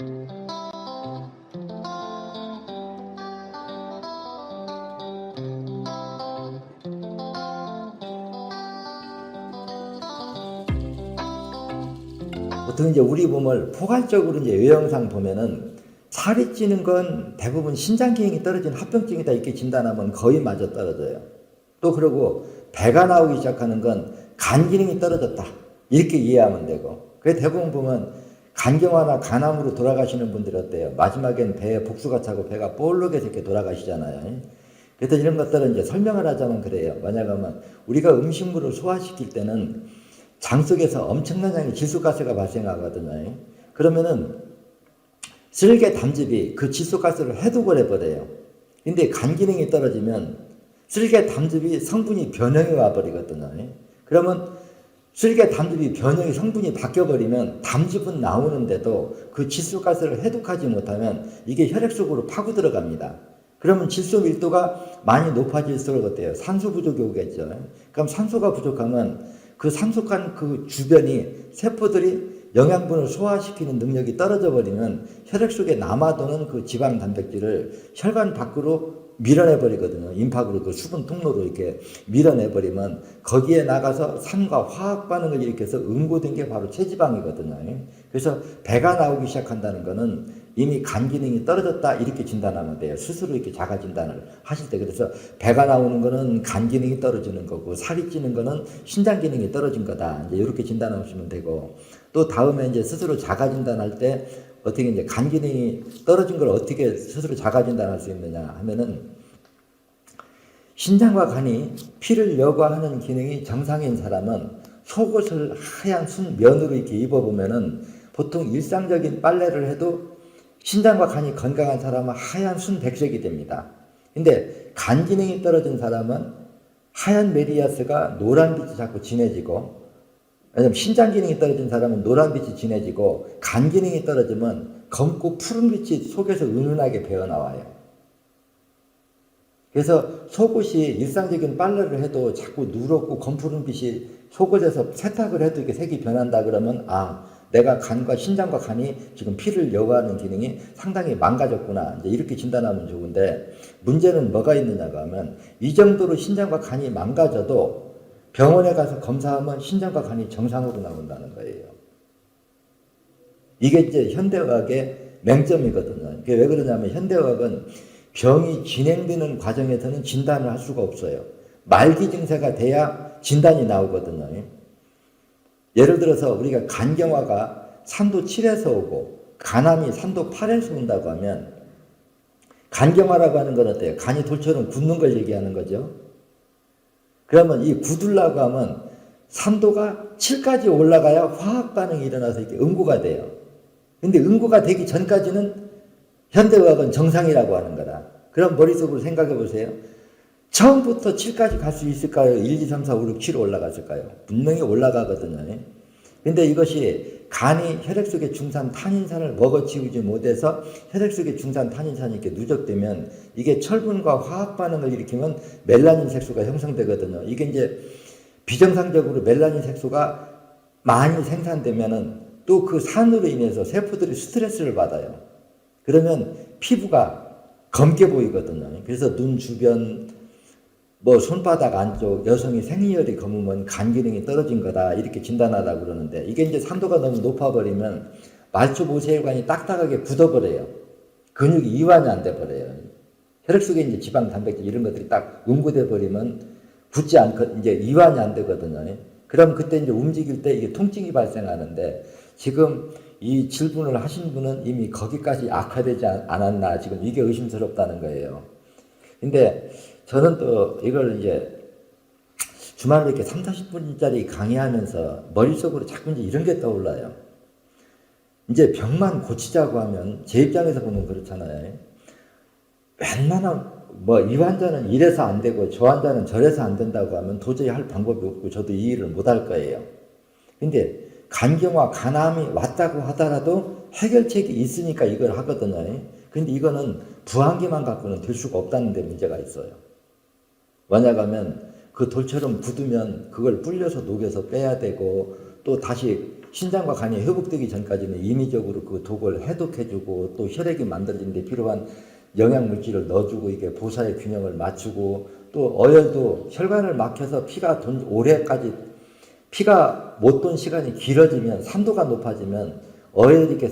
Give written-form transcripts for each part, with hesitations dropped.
보통 이제 우리 몸을 포괄적으로 이제 외형상 보면은 살이 찌는 건 대부분 신장 기능이 떨어진 합병증이다 이렇게 진단하면 거의 맞아 떨어져요. 또 그러고 배가 나오기 시작하는 건 간 기능이 떨어졌다 이렇게 이해하면 되고, 그래서 대부분 보면 간경화나 간암으로 돌아가시는 분들이 어때요? 마지막엔 배에 복수가 차고 배가 볼록해서 이렇게 돌아가시잖아요. 그래서 이런 것들은 이제 설명을 하자면 그래요. 만약하면 우리가 음식물을 소화시킬 때는 장 속에서 엄청난 양의 질소가스가 발생하거든요. 그러면은 쓸개 담즙이 그 질소가스를 해독을 해버려요. 근데 간 기능이 떨어지면 쓸개 담즙이 성분이 변형이 와버리거든요. 그러면 쓸개 담즙이 변형이 성분이 바뀌어버리면 담즙은 나오는데도 그 질소가스를 해독하지 못하면 이게 혈액 속으로 파고 들어갑니다. 그러면 질소 밀도가 많이 높아질수록 어때요? 산소 부족이 오겠죠. 그럼 산소가 부족하면 그 산소간 그 주변이 세포들이 영양분을 소화시키는 능력이 떨어져 버리면 혈액 속에 남아도는 그 지방 단백질을 혈관 밖으로 밀어내버리거든요. 임팍으로 그 수분 통로로 이렇게 밀어내버리면 거기에 나가서 산과 화학 반응을 일으켜서 응고된 게 바로 체지방이거든요. 그래서 배가 나오기 시작한다는 거는 이미 간 기능이 떨어졌다 이렇게 진단하면 돼요. 스스로 이렇게 자가 진단을 하실 때. 그래서 배가 나오는 거는 간 기능이 떨어지는 거고 살이 찌는 거는 신장 기능이 떨어진 거다. 이제 이렇게 진단하시면 되고, 또 다음에 이제 스스로 자가 진단할 때 어떻게 이제 간 기능이 떨어진 걸 어떻게 스스로 자가 진단할 수 있느냐 하면은, 신장과 간이 피를 여과하는 기능이 정상인 사람은 속옷을 하얀 순 면으로 이렇게 입어보면은 보통 일상적인 빨래를 해도 신장과 간이 건강한 사람은 하얀 순 백색이 됩니다. 근데 간 기능이 떨어진 사람은 하얀 메리아스가 노란빛이 자꾸 진해지고, 왜냐면 신장 기능이 떨어진 사람은 노란빛이 진해지고 간 기능이 떨어지면 검고 푸른빛이 속에서 은은하게 배어나와요. 그래서 속옷이 일상적인 빨래를 해도 자꾸 누렇고 검푸른빛이 속옷에서 세탁을 해도 이렇게 색이 변한다 그러면 내가 간과 신장과 간이 지금 피를 여과하는 기능이 상당히 망가졌구나 이제 이렇게 진단하면 좋은데, 문제는 뭐가 있느냐가 하면 이 정도로 신장과 간이 망가져도 병원에 가서 검사하면 신장과 간이 정상으로 나온다는 거예요. 이게 이제 현대의학의 맹점이거든요. 이게 왜 그러냐면 현대의학은 병이 진행되는 과정에서는 진단을 할 수가 없어요. 말기 증세가 돼야 진단이 나오거든요. 예를 들어서 우리가 간경화가 산도 7에서 오고 간암이 산도 8에서 온다고 하면 간경화라고 하는 건 어때요? 간이 돌처럼 굳는 걸 얘기하는 거죠. 그러면 이 굳으려고 하면 산도가 7까지 올라가야 화학 반응이 일어나서 이렇게 응고가 돼요. 근데 응고가 되기 전까지는 현대의학은 정상이라고 하는 거다. 그럼 머릿속으로 생각해 보세요. 처음부터 7까지 갈 수 있을까요? 1, 2, 3, 4, 5, 6, 7 올라갔을까요? 분명히 올라가거든요. 근데 이것이 간이 혈액 속의 중산 탄닌산을 먹어치우지 못해서 혈액 속의 중산 탄닌산이 이렇게 누적되면 이게 철분과 화학 반응을 일으키면 멜라닌 색소가 형성되거든요. 이게 이제 비정상적으로 멜라닌 색소가 많이 생산되면은 또 그 산으로 인해서 세포들이 스트레스를 받아요. 그러면 피부가 검게 보이거든요. 그래서 눈 주변, 손바닥 안쪽, 여성이 생리혈이 검으면 간 기능이 떨어진 거다 이렇게 진단하라고 그러는데, 이게 이제 산도가 너무 높아버리면 말초 모세혈관이 딱딱하게 굳어버려요. 근육이 이완이 안 돼버려요. 혈액 속에 이제 지방, 단백질 이런 것들이 딱 응고돼 버리면 굳지 않고 이제 이완이 안 되거든요. 그럼 그때 이제 움직일 때 이게 통증이 발생하는데, 지금 이 질문을 하신 분은 이미 거기까지 악화되지 않았나 지금 이게 의심스럽다는 거예요. 근데 저는 또 이걸 이제 주말에 이렇게 3, 40분짜리 강의하면서 머릿속으로 자꾸 이제 이런 게 떠올라요. 이제 병만 고치자고 하면 제 입장에서 보면 그렇잖아요. 웬만한 이 환자는 이래서 안 되고 저 환자는 저래서 안 된다고 하면 도저히 할 방법이 없고 저도 이 일을 못 할 거예요. 근데 간경화, 간암이 왔다고 하더라도 해결책이 있으니까 이걸 하거든요. 근데 이거는 부항기만 갖고는 될 수가 없다는 데 문제가 있어요. 만약하면 그 돌처럼 굳으면 그걸 불려서 녹여서 빼야 되고 또 다시 신장과 간이 회복되기 전까지는 임의적으로 그 독을 해독해주고 또 혈액이 만들어지는 데 필요한 영양물질을 넣어주고 이게 보사의 균형을 맞추고 또 어혈도 혈관을 막혀서 피가 오래까지 피가 못 돈 시간이 길어지면 산도가 높아지면 어혈이 이렇게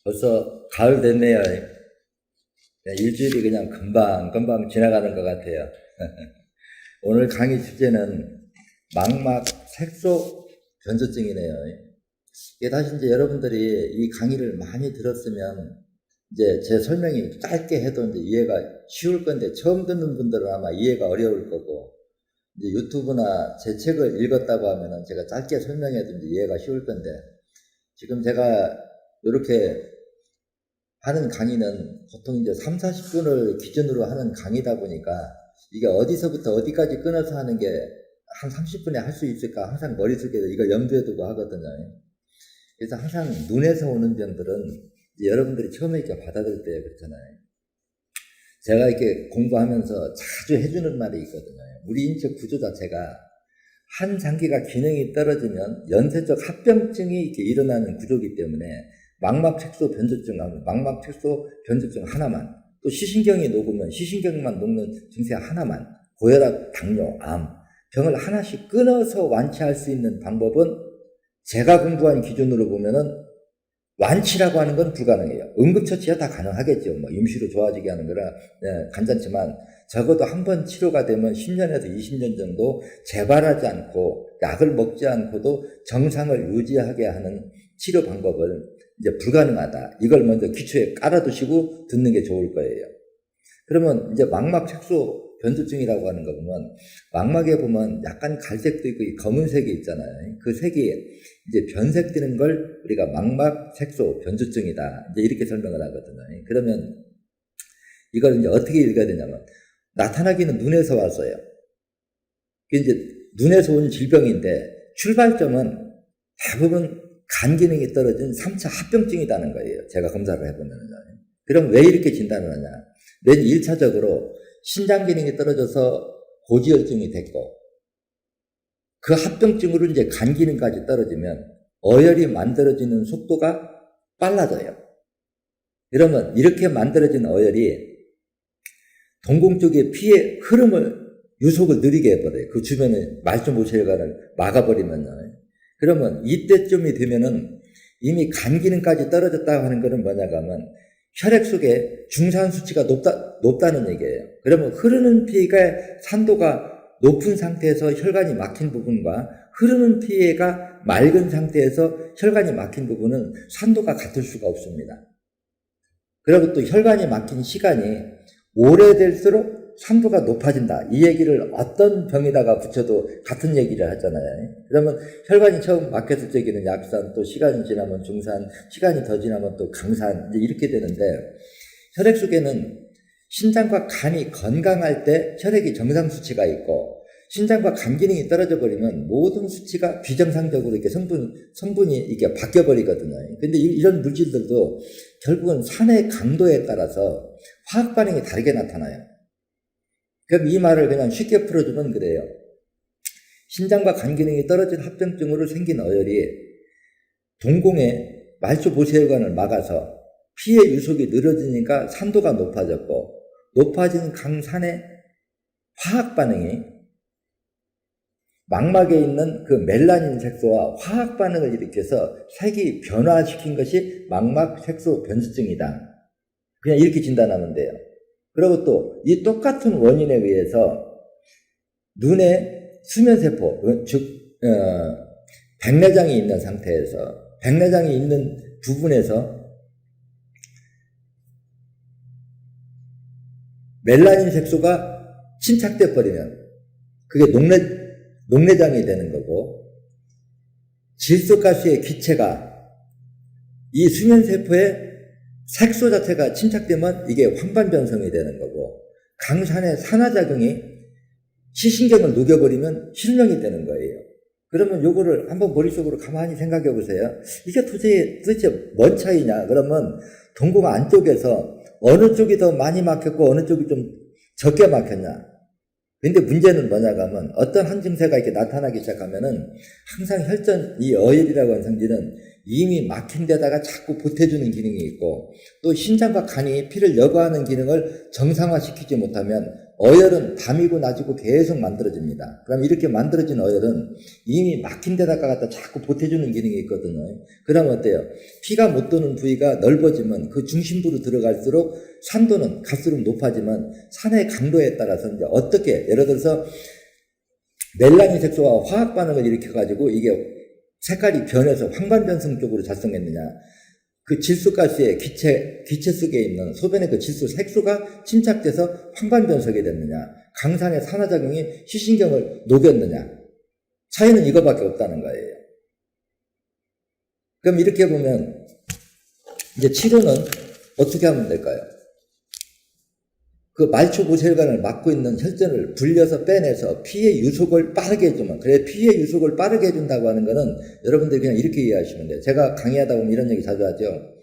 벌써 가을 됐네요. 일주일이 그냥 금방 지나가는 것 같아요. 오늘 강의 주제는 망막 색소 변조증이네요. 이게 다시 이제 여러분들이 이 강의를 많이 들었으면 이제 제 설명이 짧게 해도 이제 이해가 쉬울 건데 처음 듣는 분들은 아마 이해가 어려울 거고 이제 유튜브나 제 책을 읽었다고 하면은 제가 짧게 설명해도 이제 이해가 쉬울 건데 지금 제가 이렇게 하는 강의는 보통 이제 3, 40분을 기준으로 하는 강의다 보니까 이게 어디서부터 어디까지 끊어서 하는 게 한 30분에 할 수 있을까 항상 머릿속에 이거 염두에 두고 하거든요. 그래서 항상 눈에서 오는 병들은 여러분들이 처음에 이렇게 받아들일 때 그렇잖아요. 제가 이렇게 공부하면서 자주 해주는 말이 있거든요. 우리 인체 구조 자체가 한 장기가 기능이 떨어지면 연쇄적 합병증이 이렇게 일어나는 구조이기 때문에 망막색소 변조증, 망막색소 변조증 하나만, 또 시신경이 녹으면 시신경만 녹는 증세 하나만, 고혈압, 당뇨, 암, 병을 하나씩 끊어서 완치할 수 있는 방법은 제가 공부한 기준으로 보면은 완치라고 하는 건 불가능해요. 응급처치야 다 가능하겠죠. 뭐 임시로 좋아지게 하는 거라 간단치만 적어도 한 번 치료가 되면 10년에서 20년 정도 재발하지 않고 약을 먹지 않고도 정상을 유지하게 하는 치료 방법을 이제 불가능하다. 이걸 먼저 기초에 깔아두시고 듣는 게 좋을 거예요. 그러면 이제 망막 색소 변조증이라고 하는 거 보면 망막에 보면 약간 갈색도 있고 검은색이 있잖아요. 그 색이 이제 변색되는 걸 우리가 망막 색소 변조증이다. 이제 이렇게 설명을 하거든요. 그러면 이걸 이제 어떻게 읽어야 되냐면 나타나기는 눈에서 왔어요. 이제 눈에서 온 질병인데 출발점은 대부분 간 기능이 떨어진 3차 합병증이라는 거예요. 제가 검사를 해보면요. 그럼 왜 이렇게 진단을 하냐? 맨 1차적으로 신장 기능이 떨어져서 고지혈증이 됐고 그 합병증으로 이제 간 기능까지 떨어지면 어혈이 만들어지는 속도가 빨라져요. 그러면 이렇게 만들어진 어혈이 동공 쪽의 피의 흐름을 유속을 느리게 해버려요. 그 주변에 말초모체혈관을 막아버리면요. 그러면 이때쯤이 되면은 이미 간 기능까지 떨어졌다고 하는 것은 뭐냐고 하면 혈액 속에 중산 수치가 높다는 얘기예요. 그러면 흐르는 피가 산도가 높은 상태에서 혈관이 막힌 부분과 흐르는 피가 맑은 상태에서 혈관이 막힌 부분은 산도가 같을 수가 없습니다. 그리고 또 혈관이 막힌 시간이 오래될수록 산도가 높아진다. 이 얘기를 어떤 병에다가 붙여도 같은 얘기를 하잖아요. 그러면 혈관이 처음 막혔을 적에는 약산, 또 시간이 지나면 중산, 시간이 더 지나면 또 강산, 이제 이렇게 되는데 혈액 속에는 신장과 간이 건강할 때 혈액이 정상 수치가 있고 신장과 간 기능이 떨어져 버리면 모든 수치가 비정상적으로 이렇게 성분이 이렇게 바뀌어 버리거든요. 근데 이런 물질들도 결국은 산의 강도에 따라서 화학 반응이 다르게 나타나요. 그럼 이 말을 그냥 쉽게 풀어주면 그래요. 신장과 간 기능이 떨어진 합병증으로 생긴 어혈이 동공의 말초보세혈관을 막아서 피의 유속이 느려지니까 산도가 높아졌고 높아진 강산의 화학 반응이 망막에 있는 그 멜라닌 색소와 화학 반응을 일으켜서 색이 변화시킨 것이 망막 색소 변조증이다. 그냥 이렇게 진단하면 돼요. 그리고 또 이 똑같은 원인에 의해서 눈에 수면세포, 즉 백내장이 있는 상태에서 백내장이 있는 부분에서 멜라닌 색소가 침착돼 버리면 그게 녹내장이 되는 거고 질소가스의 기체가 이 수면세포의 색소 자체가 침착되면 이게 황반변성이 되는 거고 강산의 산화작용이 시신경을 녹여버리면 실명이 되는 거예요. 그러면 요거를 한번 머릿속으로 가만히 생각해 보세요. 이게 도대체 뭔 차이냐? 그러면 동공 안쪽에서 어느 쪽이 더 많이 막혔고 어느 쪽이 좀 적게 막혔냐? 근데 문제는 뭐냐고 하면 어떤 한 증세가 이렇게 나타나기 시작하면은 항상 혈전, 이 어혈이라고 하는 성질은 이미 막힌 데다가 자꾸 보태주는 기능이 있고 또 신장과 간이 피를 여과하는 기능을 정상화시키지 못하면 어혈은 밤이고 낮이고 계속 만들어집니다. 그럼 이렇게 만들어진 어혈은 이미 막힌 데다가 갖다 자꾸 보태주는 기능이 있거든요. 그러면 어때요? 피가 못 도는 부위가 넓어지면 그 중심부로 들어갈수록 산도는 갈수록 높아지면 산의 강도에 따라서 이제 어떻게 예를 들어서 멜라닌 색소와 화학 반응을 일으켜가지고 이게 색깔이 변해서 황반변성 쪽으로 작성했느냐. 그 질소가스의 기체 속에 있는 소변의 그 질소 색소가 침착돼서 황반변성이 됐느냐. 강산의 산화작용이 시신경을 녹였느냐. 차이는 이거밖에 없다는 거예요. 그럼 이렇게 보면 이제 치료는 어떻게 하면 될까요? 그 말초보혈관을 막고 있는 혈전을 불려서 빼내서 피의 유속을 빠르게 해주면, 그래 피의 유속을 빠르게 해준다고 하는 거는 여러분들이 그냥 이렇게 이해하시면 돼요. 제가 강의하다 보면 이런 얘기 자주 하죠.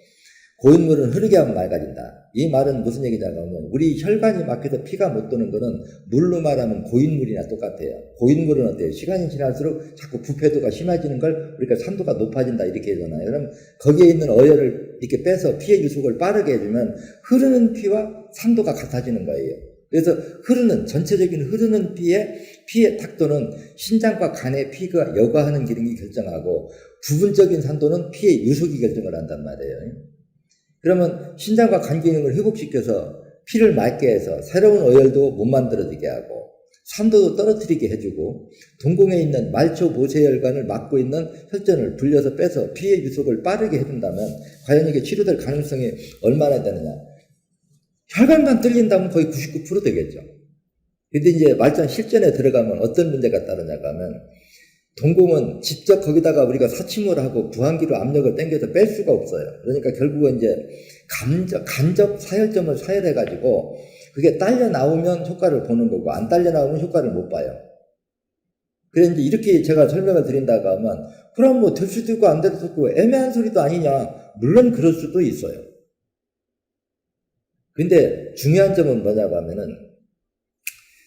고인물은 흐르게 하면 맑아진다. 이 말은 무슨 얘기냐고 하면 우리 혈관이 막혀서 피가 못 도는 거는 물로 말하면 고인물이나 똑같아요. 고인물은 어때요? 시간이 지날수록 자꾸 부패도가 심해지는 걸 우리가 산도가 높아진다 이렇게 하잖아요. 그럼 거기에 있는 어혈을 이렇게 빼서 피의 유속을 빠르게 해주면 흐르는 피와 산도가 같아지는 거예요. 그래서 전체적인 흐르는 피의 탁도는 신장과 간의 피가 여과하는 기능이 결정하고 부분적인 산도는 피의 유속이 결정을 한단 말이에요. 그러면 신장과 간 기능을 회복시켜서 피를 맑게 해서 새로운 어혈도 못 만들어지게 하고 산도도 떨어뜨리게 해주고 동공에 있는 말초 모세혈관을 막고 있는 혈전을 불려서 빼서 피의 유속을 빠르게 해준다면 과연 이게 치료될 가능성이 얼마나 되느냐. 혈관만 뚫린다면 거의 99% 되겠죠. 근데 이제 말단 실전에 들어가면 어떤 문제가 따르냐고 하면 동공은 직접 거기다가 우리가 사침을 하고 부항기로 압력을 당겨서 뺄 수가 없어요. 그러니까 결국은 이제 간접 사혈점을 사혈해가지고 그게 딸려 나오면 효과를 보는 거고 안 딸려 나오면 효과를 못 봐요. 그래서 이제 이렇게 제가 설명을 드린다고 하면 그럼 뭐 될 수도 있고 안 될 수도 있고 애매한 소리도 아니냐. 물론 그럴 수도 있어요. 근데 중요한 점은 뭐냐고 하면은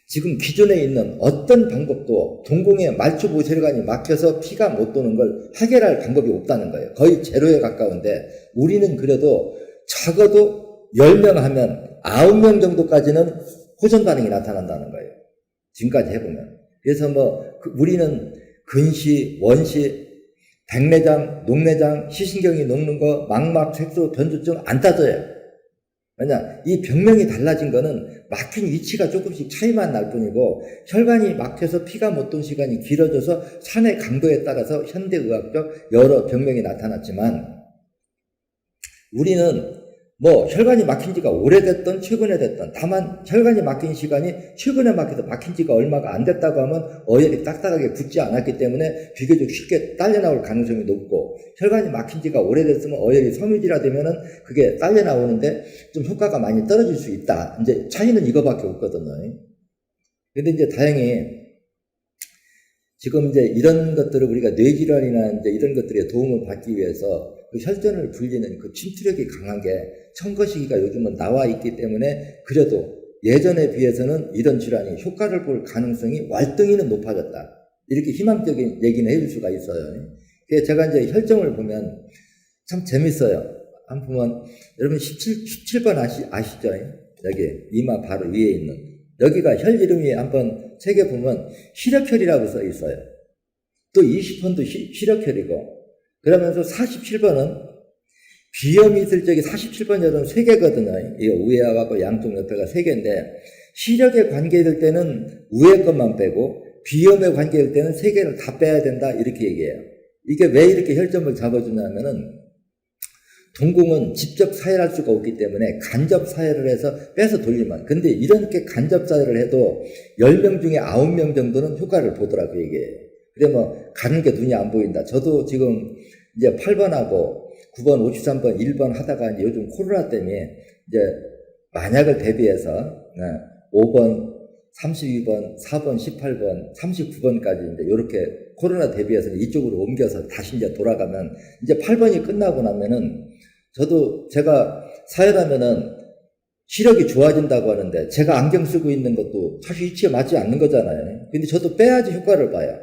지금 기존에 있는 어떤 방법도 동공에 말초보혈관이 막혀서 피가 못 도는 걸 해결할 방법이 없다는 거예요. 거의 제로에 가까운데 우리는 그래도 적어도 10명 하면 9명 정도까지는 호전 반응이 나타난다는 거예요. 지금까지 해보면. 그래서 우리는 근시, 원시, 백내장, 녹내장, 시신경이 녹는 거, 망막, 색소, 변조증 안 따져요. 왜냐, 이 병명이 달라진 거는 막힌 위치가 조금씩 차이만 날 뿐이고 혈관이 막혀서 피가 못 도는 시간이 길어져서 산의 강도에 따라서 현대의학적 여러 병명이 나타났지만 우리는 혈관이 막힌 지가 오래됐던 최근에 됐던 다만 혈관이 막힌 시간이 최근에 막혀서 막힌 지가 얼마가 안 됐다고 하면 어혈이 딱딱하게 굳지 않았기 때문에 비교적 쉽게 딸려 나올 가능성이 높고 혈관이 막힌 지가 오래됐으면 어혈이 섬유질화 되면은 그게 딸려 나오는데 좀 효과가 많이 떨어질 수 있다. 이제 차이는 이거밖에 없거든요. 근데 이제 다행히 지금 이제 이런 것들을 우리가 뇌질환이나 이제 이런 것들에 도움을 받기 위해서 그 혈전을 불리는 그 침투력이 강한 게 청거시기가 요즘은 나와 있기 때문에 그래도 예전에 비해서는 이런 질환이 효과를 볼 가능성이 월등히는 높아졌다. 이렇게 희망적인 얘기는 해줄 수가 있어요. 그래서 제가 이제 혈정을 보면 참 재밌어요. 한 보면 여러분 17번 아시죠? 여기 이마 바로 위에 있는 여기가 혈 이름이 한번 책에 보면 시력혈이라고 써 있어요. 또 20번도 시력혈이고 그러면서 47번은 비염이 있을 적에 47번 여러분 3개거든요. 이 우회하고 양쪽 옆에가 3개인데 시력에 관계될 때는 우회 것만 빼고 비염에 관계될 때는 3개를 다 빼야 된다 이렇게 얘기해요. 이게 왜 이렇게 혈점을 잡아주냐면은 동공은 직접 사혈할 수가 없기 때문에 간접 사혈을 해서 빼서 돌리면 근데 이렇게 간접 사혈을 해도 10명 중에 9명 정도는 효과를 보더라고 이게. 그래 가는 게 눈이 안 보인다. 저도 지금 이제 8번하고 9번, 53번, 1번 하다가 이제 요즘 코로나 때문에 이제 만약을 대비해서 5번, 32번, 4번, 18번, 39번까지 이제 이렇게 코로나 대비해서 이쪽으로 옮겨서 다시 이제 돌아가면 이제 8번이 끝나고 나면은 저도 제가 사혈하면은 시력이 좋아진다고 하는데 제가 안경 쓰고 있는 것도 사실 이치에 맞지 않는 거잖아요. 근데 저도 빼야지 효과를 봐요.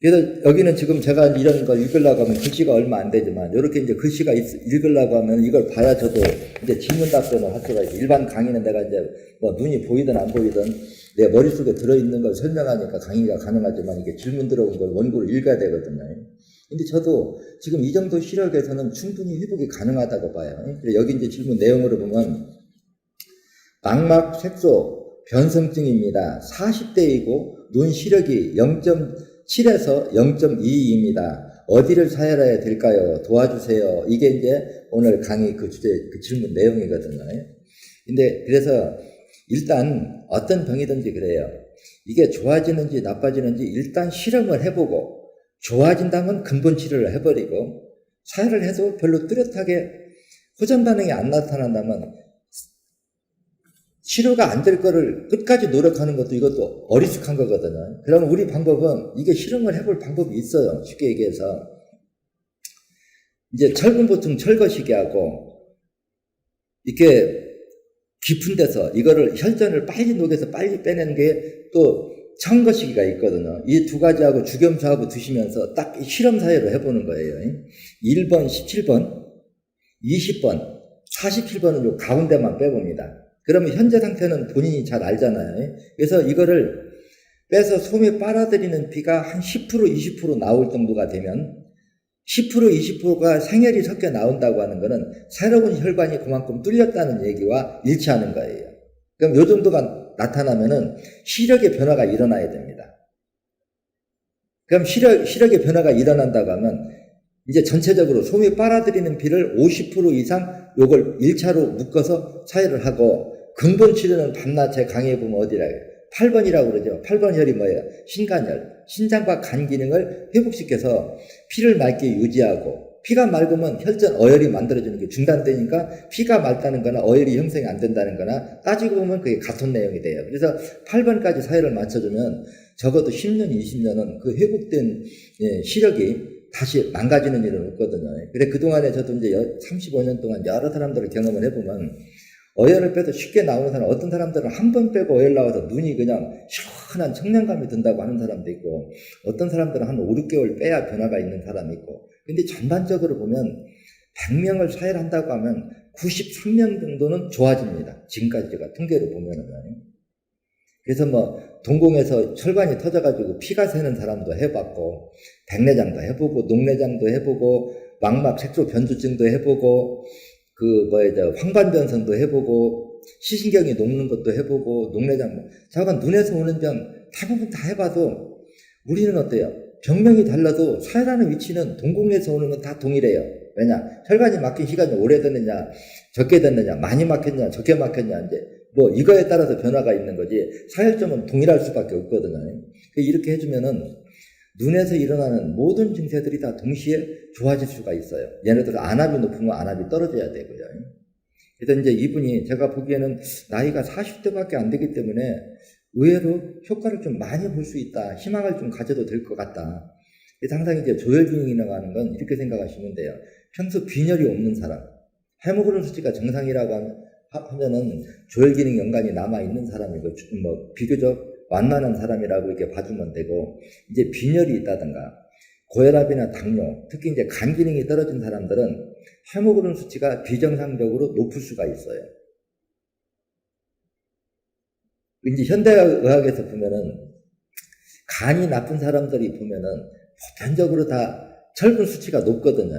그래서 여기는 지금 제가 이런 걸 읽으려고 하면 글씨가 얼마 안 되지만 이렇게 이제 글씨가 읽으려고 하면 이걸 봐야 저도 이제 질문 답변을 할 수가 있어요. 일반 강의는 내가 이제 뭐 눈이 보이든 안 보이든 내 머릿속에 들어있는 걸 설명하니까 강의가 가능하지만 이게 질문 들어온 걸 원고를 읽어야 되거든요. 근데 저도 지금 이 정도 시력에서는 충분히 회복이 가능하다고 봐요. 여기 이제 질문 내용으로 보면 망막 색소 변성증입니다. 40대이고 눈 시력이 0.7에서 0.22입니다. 어디를 사혈해야 될까요? 도와주세요. 이게 이제 오늘 강의 그 주제, 그 질문 내용이거든요. 근데 그래서 일단 어떤 병이든지 그래요. 이게 좋아지는지 나빠지는지 일단 실험을 해보고 좋아진다면 근본 치료를 해버리고 사혈을 해도 별로 뚜렷하게 호전 반응이 안 나타난다면 치료가 안 될 거를 끝까지 노력하는 것도 이것도 어리숙한 거거든요. 그러면 우리 방법은 이게 실험을 해볼 방법이 있어요. 쉽게 얘기해서 이제 철분보충 철거시기 하고 이렇게 깊은 데서 이거를 혈전을 빨리 녹여서 빨리 빼내는 게 또 청거시기가 있거든요. 이 두 가지하고 주겸수하고 드시면서 딱 실험 사회로 해보는 거예요. 1번, 17번, 20번, 47번은 요 가운데만 빼봅니다. 그러면 현재 상태는 본인이 잘 알잖아요. 그래서 이거를 빼서 솜에 빨아들이는 피가 한 10%, 20% 나올 정도가 되면 10%, 20%가 생혈이 섞여 나온다고 하는 것은 새로운 혈관이 그만큼 뚫렸다는 얘기와 일치하는 거예요. 그럼 요 정도가 나타나면은 시력의 변화가 일어나야 됩니다. 그럼 시력의 변화가 일어난다고 하면 이제 전체적으로 솜이 빨아들이는 피를 50% 이상 요걸 1차로 묶어서 사혈을 하고 근본 치료는 밤낮 제 강의에 보면 어디라 해요? 8번이라고 그러죠. 8번 혈이 뭐예요? 신간혈. 신장과 간 기능을 회복시켜서 피를 맑게 유지하고 피가 맑으면 혈전 어혈이 만들어지는 게 중단되니까 피가 맑다는 거나 어혈이 형성이 안 된다는 거나 따지고 보면 그게 같은 내용이 돼요. 그래서 8번까지 사혈을 맞춰주면 적어도 10년, 20년은 그 회복된 시력이 다시 망가지는 일은 없거든요. 그래 그동안에 저도 이제 35년 동안 여러 사람들을 경험을 해보면 어혈을 빼도 쉽게 나오는 사람, 어떤 사람들은 한 번 빼고 어혈 나와서 눈이 그냥 시원한 청량감이 든다고 하는 사람도 있고, 어떤 사람들은 한 5, 6개월 빼야 변화가 있는 사람이 있고, 근데 전반적으로 보면 100명을 사혈한다고 하면 93명 정도는 좋아집니다. 지금까지 제가 통계를 보면은. 그래서 뭐 동공에서 혈관이 터져가지고 피가 새는 사람도 해봤고, 백내장도 해보고, 녹내장도 해보고, 망막 색소 변두증도 해보고, 황반변성도 해보고, 시신경이 녹는 것도 해보고, 녹내장, 자관 눈에서 오는 병 대부분 다 해봐도 우리는 어때요? 병명이 달라도 사혈하는 위치는 동공에서 오는 건 다 동일해요. 왜냐? 혈관이 막힌 시간이 오래됐느냐, 적게 됐느냐, 많이 막혔냐, 적게 막혔냐, 이제 뭐 이거에 따라서 변화가 있는 거지 사혈점은 동일할 수밖에 없거든요. 이렇게 해주면은 눈에서 일어나는 모든 증세들이 다 동시에 좋아질 수가 있어요. 예를 들어 안압이 높으면 안압이 떨어져야 되고요. 그래서 이제 이분이 제가 보기에는 나이가 40대밖에 안 되기 때문에 의외로 효과를 좀 많이 볼 수 있다. 희망을 좀 가져도 될 것 같다. 그래서 항상 이제 조혈기능이라고 하는 건 이렇게 생각하시면 돼요. 평소 빈혈이 없는 사람, 헤모글로빈 수치가 정상이라고 하면은 조혈기능 연관이 남아있는 사람이고, 뭐, 비교적 완만한 사람이라고 이렇게 봐주면 되고, 이제 빈혈이 있다든가, 고혈압이나 당뇨, 특히 이제 간 기능이 떨어진 사람들은 헤모글로빈 수치가 비정상적으로 높을 수가 있어요. 이제 현대의학에서 보면은 간이 나쁜 사람들이 보면은 보편적으로 다 철분 수치가 높거든요.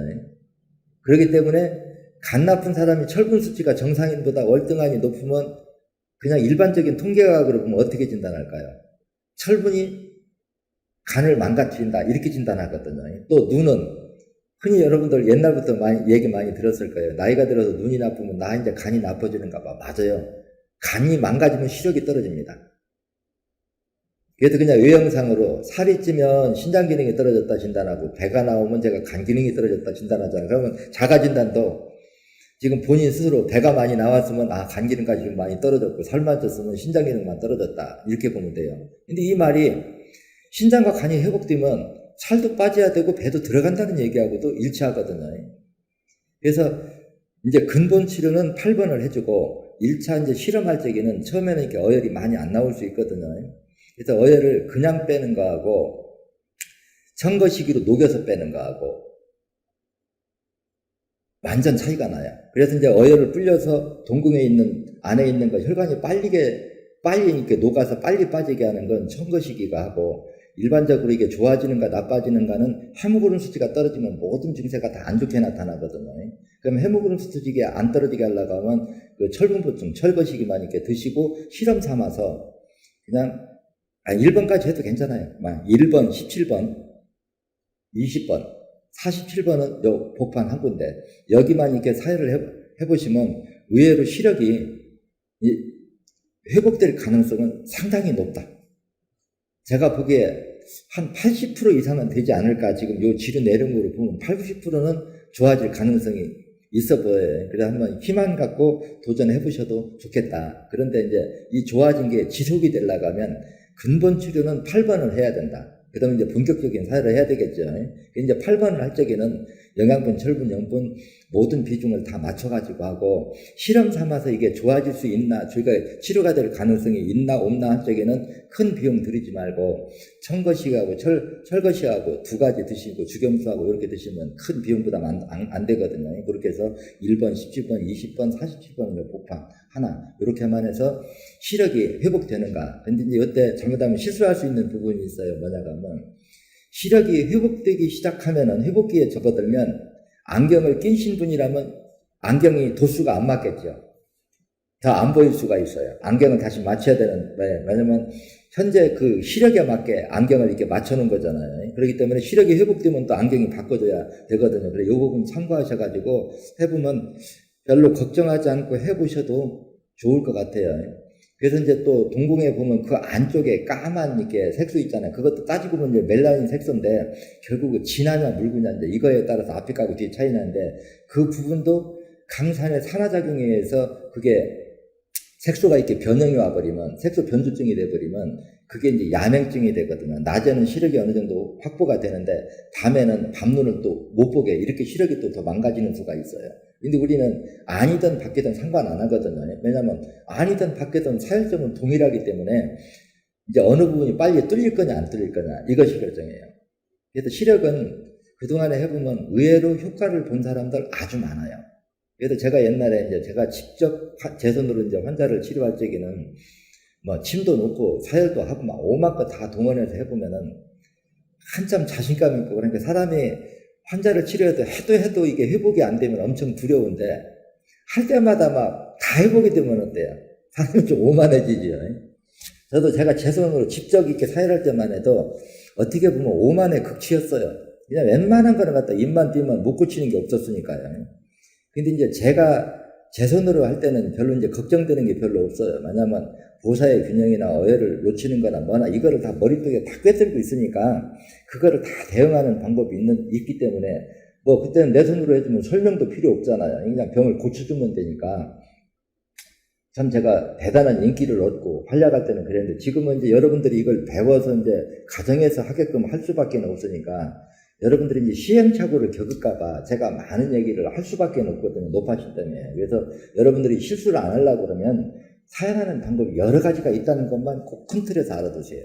그렇기 때문에 간 나쁜 사람이 철분 수치가 정상인보다 월등하니 높으면 그냥 일반적인 통계학으로 보면 어떻게 진단할까요? 철분이 간을 망가뜨린다 이렇게 진단하거든요. 또 눈은 흔히 여러분들 옛날부터 얘기 많이 들었을 거예요. 나이가 들어서 눈이 나쁘면 나 이제 간이 나빠지는가 봐. 맞아요. 간이 망가지면 시력이 떨어집니다. 그래서 그냥 외형상으로 살이 찌면 신장 기능이 떨어졌다 진단하고, 배가 나오면 제가 간 기능이 떨어졌다 진단하잖아요. 그러면 자가 진단도 지금 본인 스스로 배가 많이 나왔으면 간 기능까지 좀 많이 떨어졌고, 살만 쪘으면 신장 기능만 떨어졌다 이렇게 보면 돼요. 근데 이 말이 신장과 간이 회복되면 살도 빠져야 되고 배도 들어간다는 얘기하고도 일치하거든요. 그래서 이제 근본 치료는 8번을 해주고 1차 이제 실험할 적에는 처음에는 이렇게 어혈이 많이 안 나올 수 있거든요. 그래서 어혈을 그냥 빼는 거하고 청거시기로 녹여서 빼는 거하고 완전 차이가 나요. 그래서 이제 어혈을 불려서 동궁에 있는 안에 있는 거 혈관이 빨리 이렇게 녹아서 빨리 빠지게 하는 건 청거시기가 하고 일반적으로 이게 좋아지는가 나빠지는가는 헤모글로빈 수치가 떨어지면 모든 증세가 다 안 좋게 나타나거든요. 그럼 헤모글로빈 수치가 안 떨어지게 하려고 하면 그 철분보충, 철거시기만 이렇게 드시고 실험 삼아서 그냥 1번까지 해도 괜찮아요. 1번, 17번, 20번, 47번은 요 복판 한 군데 여기만 이렇게 사혈을 해보시면 의외로 시력이 회복될 가능성은 상당히 높다. 제가 보기에 한 80% 이상은 되지 않을까. 지금 요 치료 내용으로 보면 80, 90%는 좋아질 가능성이 있어 보여요. 그래서 한번 희망 갖고 도전해 보셔도 좋겠다. 그런데 이제 이 좋아진 게 지속이 되려고 하면 근본 치료는 8번을 해야 된다. 그 다음에 이제 본격적인 사회를 해야 되겠죠. 이제 8번을 할 적에는 영양분, 철분, 염분 모든 비중을 다 맞춰가지고 하고 실험 삼아서 이게 좋아질 수 있나, 저희가 치료가 될 가능성이 있나 없나 할 적에는 큰 비용 들이지 말고 청거시하고 철거시하고 두 가지 드시고 주겸수하고 이렇게 드시면 큰 비용 부담 안 되거든요. 그렇게 해서 1번, 17번, 20번, 47번 복판 하나 이렇게만 해서 시력이 회복되는가. 근데 이제 이때 잘못하면 실수할 수 있는 부분이 있어요. 뭐냐가 하면 시력이 회복되기 시작하면은 회복기에 접어들면 안경을 낀신 분이라면 안경이 도수가 안 맞겠죠. 더 안 보일 수가 있어요. 안경을 다시 맞춰야 되는, 왜냐면 현재 그 시력에 맞게 안경을 이렇게 맞춰놓은 거잖아요. 그렇기 때문에 시력이 회복되면 또 안경이 바꿔줘야 되거든요. 그래서 이 부분 참고하셔가지고 해보면 별로 걱정하지 않고 해보셔도 좋을 것 같아요. 그래서 이제 또 동궁에 보면 그 안쪽에 까만 이렇게 색소 있잖아요. 그것도 따지고 보면 이제 멜라닌 색소인데 결국 진하냐 묽으냐 이제 이거에 따라서 앞에 가고 뒤에 차이 나는데 그 부분도 강산의 산화작용에 의해서 그게 색소가 이렇게 변형이 와버리면 색소 변조증이 돼버리면 그게 이제 야맹증이 되거든요. 낮에는 시력이 어느 정도 확보가 되는데 밤에는 밤눈을 또 못 보게 이렇게 시력이 또 더 망가지는 수가 있어요. 근데 우리는 안이든 밖이든 상관 안 하거든요. 왜냐하면 안이든 밖이든 사혈점은 동일하기 때문에 이제 어느 부분이 빨리 뚫릴 거냐 안 뚫릴 거냐 이것이 결정이에요. 그래서 시력은 그동안에 해보면 의외로 효과를 본 사람들 아주 많아요. 그래서 제가 옛날에 이제 제가 직접 제 손으로 이제 환자를 치료할 적에는 뭐 침도 놓고 사혈도 하고 막 오만 거 다 동원해서 해보면은 한참 자신감 있고 그러니까 사람이 환자를 치료해도 이게 회복이 안 되면 엄청 두려운데 할 때마다 막 다 회복이 되면 어때요? 사람이 좀 오만해지죠. 저도 제가 제 손으로 직접 이렇게 사혈할 때만 해도 어떻게 보면 오만의 극치였어요. 그냥 웬만한 거는 갖다 입만 띄면 못 고치는 게 없었으니까요. 근데 이제 제가 제 손으로 할 때는 별로 이제 걱정되는 게 별로 없어요. 왜냐면 보사의 균형이나 어혈을 놓치는 거나 뭐나 이거를 다 머릿속에 다 꿰뚫고 있으니까 그거를 다 대응하는 방법이 있기 때문에 뭐 그때는 내 손으로 해주면 설명도 필요 없잖아요. 그냥 병을 고쳐주면 되니까 참 제가 대단한 인기를 얻고 활약할 때는 그랬는데 지금은 이제 여러분들이 이걸 배워서 이제 가정에서 하게끔 할 수밖에 없으니까 여러분들이 이제 시행착오를 겪을까봐 제가 많은 얘기를 할 수밖에 없거든요. 높아질 때문에. 그래서 여러분들이 실수를 안 하려고 그러면 사용하는 방법이 여러 가지가 있다는 것만 꼭 큰 틀에서 알아두세요.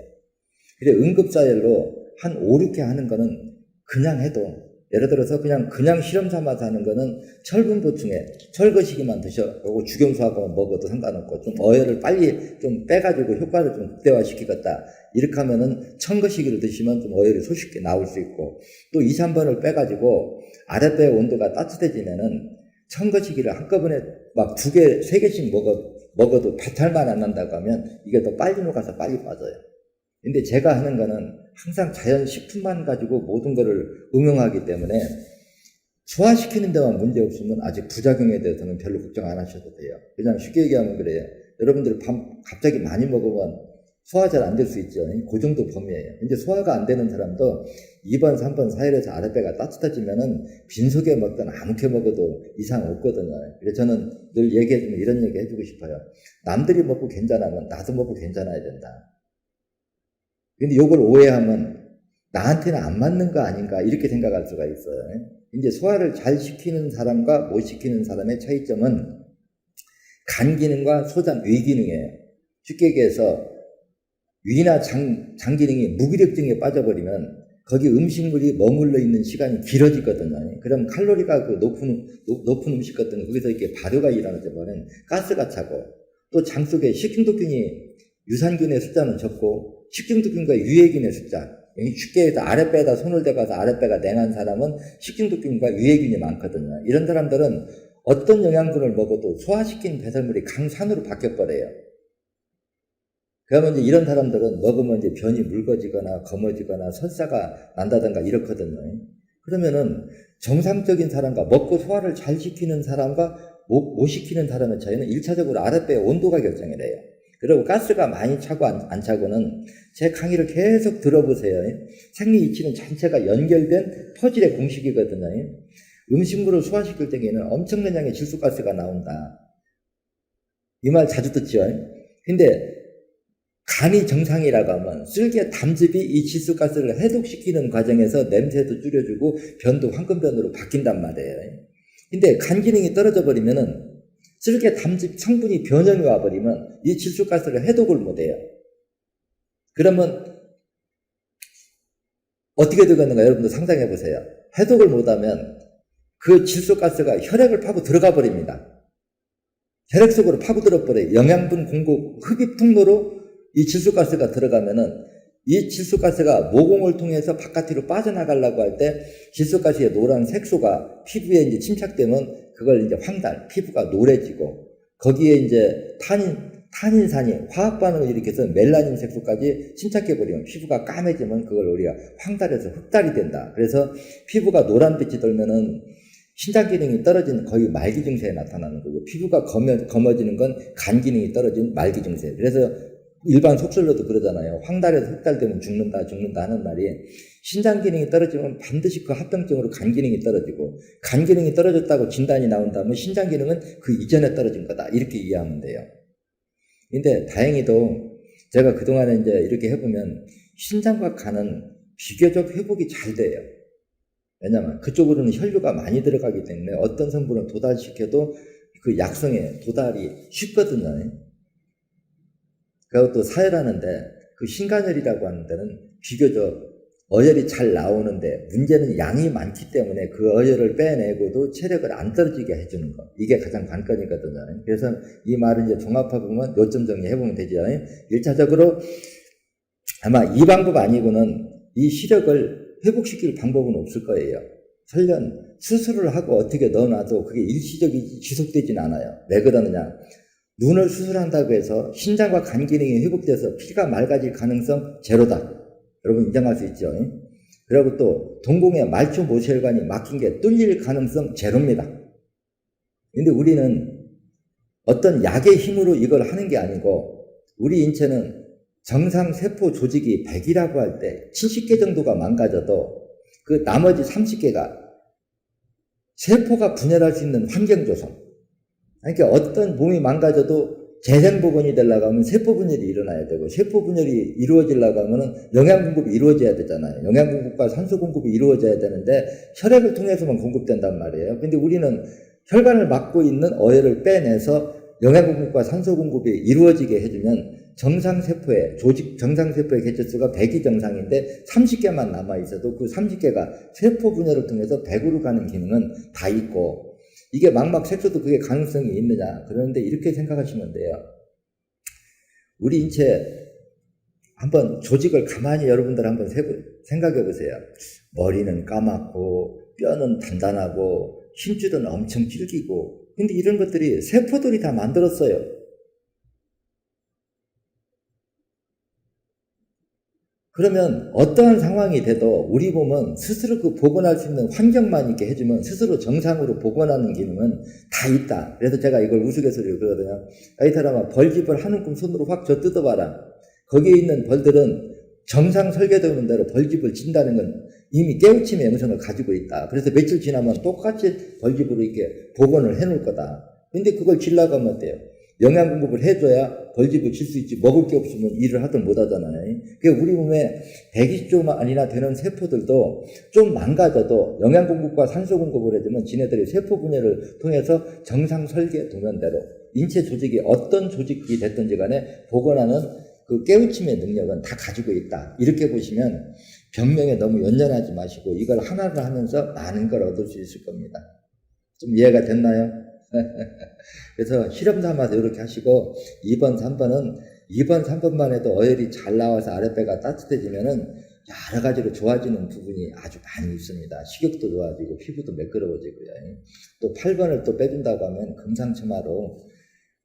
근데 응급사열로 한 5, 6회 하는 거는 그냥 해도 예를 들어서 그냥 실험 삼아서 하는 거는 철분 보충에 철거시기만 드셔보고 주겸수하고 먹어도 상관없고 좀 어혈을 빨리 좀 빼가지고 효과를 좀 극대화시키겠다. 이렇게 하면은 청거시기를 드시면 좀 어혈이 손쉽게 나올 수 있고 또 2, 3번을 빼가지고 아랫배 온도가 따뜻해지면은 청거시기를 한꺼번에 막 2개, 3개씩 먹어도 배탈만 안 난다고 하면 이게 더 빨리 녹아서 빨리 빠져요. 근데 제가 하는 거는 항상 자연 식품만 가지고 모든 거를 응용하기 때문에 소화시키는 데만 문제 없으면 아직 부작용에 대해서는 별로 걱정 안 하셔도 돼요. 그냥 쉽게 얘기하면 그래요. 여러분들 갑자기 많이 먹으면 소화 잘 안 될 수 있죠. 그 정도 범위예요. 근데 소화가 안 되는 사람도 2번, 3번 사이에서 아랫배가 따뜻해지면은 빈속에 먹든 아무렇게 먹어도 이상 없거든요. 그래서 저는 늘 얘기해주면 이런 얘기 해주고 싶어요. 남들이 먹고 괜찮으면 나도 먹고 괜찮아야 된다. 근데 요걸 오해하면 나한테는 안 맞는 거 아닌가 이렇게 생각할 수가 있어요. 이제 소화를 잘 시키는 사람과 못 시키는 사람의 차이점은 간 기능과 소장 위 기능이에요. 쉽게 얘기해서 위나 장 기능이 무기력증에 빠져버리면 거기 음식물이 머물러 있는 시간이 길어지거든요. 그럼 칼로리가 그 높은 음식 같은 거 거기서 이렇게 발효가 일어나서 버는 가스가 차고, 또 장 속에 식중독균이 유산균의 숫자는 적고 식중독균과 유해균의 숫자, 쉽게 해서 아랫배에다 손을 대봐서 아랫배가 냉한 사람은 식중독균과 유해균이 많거든요. 이런 사람들은 어떤 영양분을 먹어도 소화시킨 배설물이 강산으로 바뀌어버려요. 그러면 이제 이런 사람들은 먹으면 이제 변이 묽어지거나 검어지거나 설사가 난다든가 이렇거든요. 그러면은 정상적인 사람과 먹고 소화를 잘 시키는 사람과 못 시키는 사람의 차이는 1차적으로 아랫배의 온도가 결정을 해요. 그리고 가스가 많이 차고 안 차고는 제 강의를 계속 들어보세요. 생리 이치는 전체가 연결된 퍼즐의 공식이거든요. 음식물을 소화시킬 때에는 엄청난 양의 질소가스가 나온다. 이 말 자주 듣죠. 근데 간이 정상이라고 하면 쓸개 담즙이 이 질소가스를 해독시키는 과정에서 냄새도 줄여주고 변도 황금변으로 바뀐단 말이에요. 근데 간 기능이 떨어져 버리면은 쓸개 담즙 성분이 변형이 와버리면 이 질소가스를 해독을 못해요. 그러면 어떻게 되겠는가 여러분들 상상해 보세요. 해독을 못하면 그 질소가스가 혈액을 파고 들어가 버립니다. 혈액 속으로 파고들어 버려요. 영양분 공급 흡입 통로로 이 질소가스가 들어가면은 이 질소가스가 모공을 통해서 바깥으로 빠져나가려고 할 때 질소가스의 노란 색소가 피부에 이제 침착되면 그걸 이제 황달, 피부가 노래지고 거기에 이제 탄닌산이 화학 반응을 일으켜서 멜라닌 색소까지 침착해버리면 피부가 까매지면 그걸 우리가 황달에서 흑달이 된다. 그래서 피부가 노란빛이 돌면은 신장 기능이 떨어지는 거의 말기 증세에 나타나는 거고, 피부가 검어지는 건 간 기능이 떨어진 말기 증세. 그래서 일반 속설로도 그러잖아요. 황달에서 흑달되면 죽는다 하는 말이, 신장 기능이 떨어지면 반드시 그 합병증으로 간 기능이 떨어지고, 간 기능이 떨어졌다고 진단이 나온다면 신장 기능은 그 이전에 떨어진 거다. 이렇게 이해하면 돼요. 근데 다행히도 제가 그동안에 이제 이렇게 해보면 신장과 간은 비교적 회복이 잘 돼요. 왜냐면 그쪽으로는 혈류가 많이 들어가기 때문에 어떤 성분을 도달시켜도 그 약성에 도달이 쉽거든요. 그리고 또 사혈하는데 그 신간혈이라고 하는 데는 비교적 어혈이 잘 나오는데 문제는 양이 많기 때문에 그 어혈을 빼내고도 체력을 안 떨어지게 해주는 거. 이게 가장 관건이거든요. 그래서 이 말을 이제 종합해보면 요점 정리해보면 되죠. 1차적으로 아마 이 방법 아니고는 이 시력을 회복시킬 방법은 없을 거예요. 설령 수술을 하고 어떻게 넣어놔도 그게 일시적이 지속되진 않아요. 왜 그러느냐. 눈을 수술한다고 해서 신장과 간 기능이 회복돼서 피가 맑아질 가능성 제로다. 여러분 인정할 수 있죠. 그리고 또 동공의 말초 모세혈관이 막힌 게 뚫릴 가능성 제로입니다. 근데 우리는 어떤 약의 힘으로 이걸 하는 게 아니고, 우리 인체는 정상 세포 조직이 100이라고 할 때 70개 정도가 망가져도 그 나머지 30개가 세포가 분열할 수 있는 환경 조성. 그러니까 어떤 몸이 망가져도 재생복원이 되려고 하면 세포 분열이 일어나야 되고, 세포 분열이 이루어지려고 하면 영양 공급이 이루어져야 되잖아요. 영양 공급과 산소 공급이 이루어져야 되는데 혈액을 통해서만 공급된단 말이에요. 근데 우리는 혈관을 막고 있는 어혈을 빼내서 영양 공급과 산소 공급이 이루어지게 해주면 정상세포의 개체수가 100이 정상인데 30개만 남아있어도 그 30개가 세포 분열을 통해서 100으로 가는 기능은 다 있고, 이게 막막 색소도 그게 가능성이 있느냐. 그런데 이렇게 생각하시면 돼요. 우리 인체 한번 조직을 가만히 여러분들 한번 생각해 보세요. 머리는 까맣고 뼈는 단단하고 힘줄은 엄청 질기고, 근데 이런 것들이 세포들이 다 만들었어요. 그러면 어떠한 상황이 돼도 우리 몸은 스스로 그 복원할 수 있는 환경만 있게 해주면 스스로 정상으로 복원하는 기능은 다 있다. 그래서 제가 이걸 우스갯소리로 그러거든요. 이 사람아, 벌집을 한 움큼 손으로 확 뜯어봐라. 거기에 있는 벌들은 정상 설계되는 대로 벌집을 진다는 건 이미 깨우침의 영성을 가지고 있다. 그래서 며칠 지나면 똑같이 벌집으로 이렇게 복원을 해놓을 거다. 근데 그걸 질러가면 어때요? 영양 공급을 해줘야 벌집을 칠 수 있지. 먹을 게 없으면 일을 하든 못하잖아요. 그러니까 우리 몸에 120조만이나 되는 세포들도 좀 망가져도 영양 공급과 산소 공급을 해주면 지네들이 세포 분해를 통해서 정상 설계 도면대로 인체 조직이 어떤 조직이 됐든지 간에 복원하는 그 깨우침의 능력은 다 가지고 있다. 이렇게 보시면 병명에 너무 연연하지 마시고 이걸 하나를 하면서 많은 걸 얻을 수 있을 겁니다. 좀 이해가 됐나요? 그래서 실험 삼아서 이렇게 하시고 2번, 3번은 2번, 3번만 해도 어혈이 잘 나와서 아랫배가 따뜻해지면은 여러 가지로 좋아지는 부분이 아주 많이 있습니다. 식욕도 좋아지고 피부도 매끄러워지고요. 또 8번을 또 빼준다고 하면 금상첨화로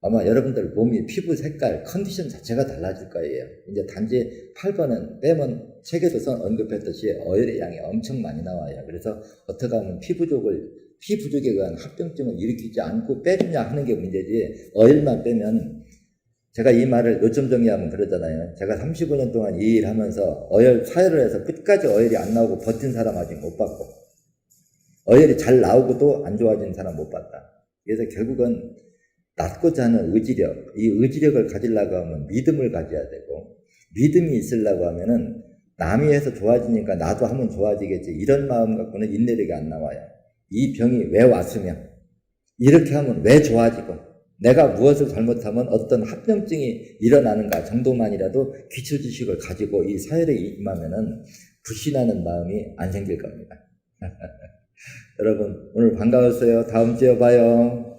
아마 여러분들 몸이 피부 색깔, 컨디션 자체가 달라질 거예요. 이제 단지 8번은 빼면 책에도 언급했듯이 어혈의 양이 엄청 많이 나와요. 그래서 어떻게 하면 피 부족에 의한 합병증을 일으키지 않고 빼주냐 하는 게 문제지, 어혈만 빼면, 제가 이 말을 요점 정리하면 그러잖아요. 제가 35년 동안 이 일 하면서 사혈을 해서 끝까지 어혈이 안 나오고 버틴 사람 아직 못 봤고, 어혈이 잘 나오고도 안 좋아진 사람 못 봤다. 그래서 결국은 낫고자 하는 의지력, 이 의지력을 가지려고 하면 믿음을 가져야 되고, 믿음이 있으려고 하면은 남이 해서 좋아지니까 나도 하면 좋아지겠지, 이런 마음 갖고는 인내력이 안 나와요. 이 병이 왜 왔으면, 이렇게 하면 왜 좋아지고, 내가 무엇을 잘못하면 어떤 합병증이 일어나는가 정도만이라도 기초 지식을 가지고 이 사회에 임하면은 불신하는 마음이 안 생길 겁니다. 여러분 오늘 반가웠어요. 다음 주에 봐요.